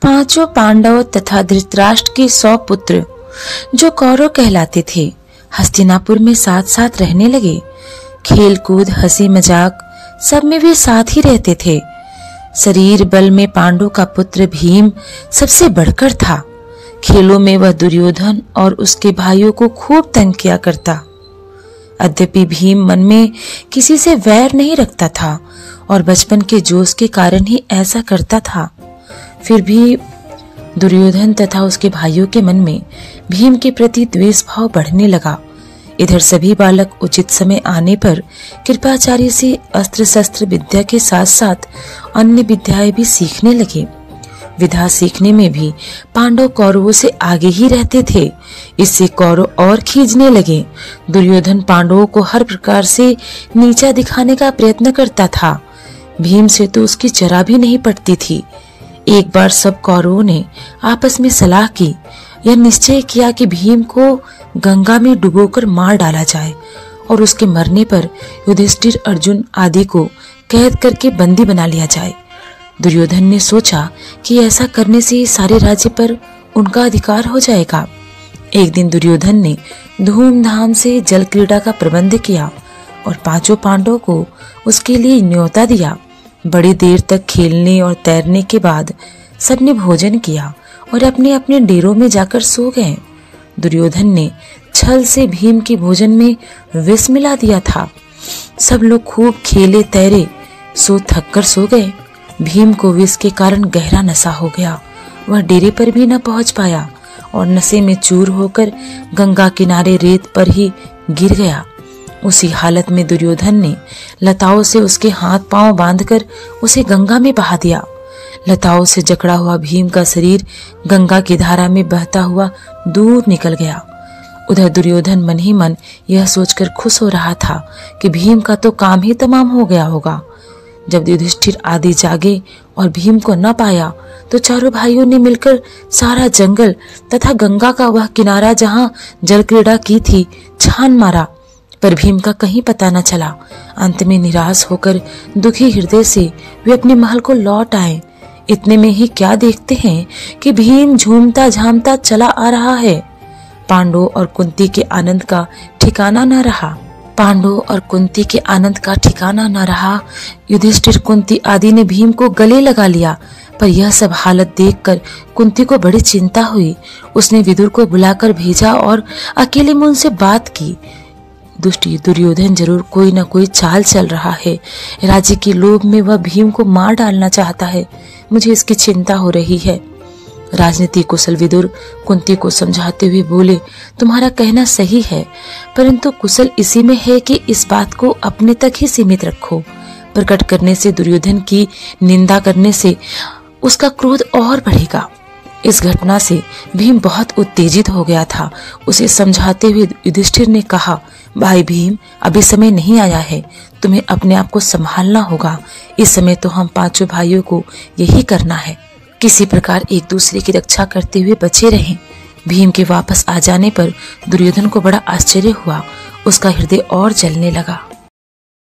पांचों पांडव तथा धृतराष्ट्र के 100 पुत्र जो कौरव कहलाते थे हस्तिनापुर में साथ साथ रहने लगे। खेल कूद हंसी मजाक सब में वे साथ ही रहते थे। शरीर बल में पांडु का पुत्र भीम सबसे बढ़कर था। खेलों में वह दुर्योधन और उसके भाइयों को खूब तंग किया करता। यद्यपि भीम मन में किसी से वैर नहीं रखता था और बचपन के जोश के कारण ही ऐसा करता था, फिर भी दुर्योधन तथा उसके भाइयों के मन में भीम के प्रति द्वेष भाव बढ़ने लगा। इधर सभी बालक उचित समय आने पर कृपाचार्य से अस्त्र शस्त्र विद्या के साथ साथ अन्य विद्याएं भी सीखने लगे। विद्या सीखने में भी पांडव कौरवों से आगे ही रहते थे। इससे कौरव और खींचने लगे। दुर्योधन पांडवों को हर प्रकार से नीचा दिखाने का प्रयत्न करता था। भीम से तो उसकी जरा भी नहीं पटती थी। एक बार सब कौरवों ने आपस में सलाह की, यह निश्चय किया कि भीम को गंगा में डुबोकर मार डाला जाए और उसके मरने पर युधिष्ठिर, अर्जुन आदि को कैद करके बंदी बना लिया जाए। दुर्योधन ने सोचा कि ऐसा करने से सारे राज्य पर उनका अधिकार हो जाएगा। एक दिन दुर्योधन ने धूमधाम से जल क्रीड़ा का प्रबंध किया और पांचों पांडवों को उसके लिए न्योता दिया। बड़ी देर तक खेलने और तैरने के बाद सबने भोजन किया और अपने अपने डेरों में जाकर सो गए। दुर्योधन ने छल से भीम के भोजन में विष मिला दिया था। सब लोग खूब खेले तैरे, सो थक कर सो गए। भीम को विष के कारण गहरा नशा हो गया। वह डेरे पर भी न पहुंच पाया और नशे में चूर होकर गंगा किनारे रेत पर ही गिर गया। उसी हालत में दुर्योधन ने लताओं से उसके हाथ पांव बांधकर उसे गंगा में बहा दिया। लताओं से जकड़ा हुआ भीम का शरीर गंगा की धारा में बहता हुआ दूर निकल गया। उधर दुर्योधन मन ही मन यह सोचकर खुश हो रहा था कि भीम का तो काम ही तमाम हो गया होगा। जब युधिष्ठिर आदि जागे और भीम को न पाया तो चारों भाइयों ने मिलकर सारा जंगल तथा गंगा का वह किनारा जहां जल क्रीड़ा की थी छान मारा, पर भीम का कहीं पता न चला। अंत में निराश होकर दुखी हृदय से वे अपने महल को लौट आए। इतने में ही क्या देखते हैं कि भीम झूमता झामता चला आ रहा है। पांडव और कुंती के आनंद का ठिकाना न रहा। युधिष्ठिर, कुंती आदि ने भीम को गले लगा लिया, पर यह सब हालत देखकर कुंती को बड़ी चिंता हुई। उसने विदुर को बुलाकर भेजा और अकेले में उनसे बात की। दुष्ट दुर्योधन जरूर कोई न कोई चाल चल रहा है। राज्य के लोभ में वह भीम को मार डालना चाहता है। मुझे इसकी चिंता हो रही है। राजनीति कुशल विदुर कुंती को समझाते हुए बोले, तुम्हारा कहना सही है, परंतु कुशल इसी में है कि इस बात को अपने तक ही सीमित रखो। प्रकट करने से, दुर्योधन की निंदा करने से उसका क्रोध और बढ़ेगा। इस घटना से भीम बहुत उत्तेजित हो गया था। उसे समझाते हुए युधिष्ठिर ने कहा, भाई भीम, अभी समय नहीं आया है, तुम्हें अपने आप को संभालना होगा। इस समय तो हम पांचों भाइयों को यही करना है। किसी प्रकार एक दूसरे की रक्षा करते हुए बचे रहें। भीम के वापस आ जाने पर दुर्योधन को बड़ा आश्चर्य हुआ। उसका हृदय और जलने लगा।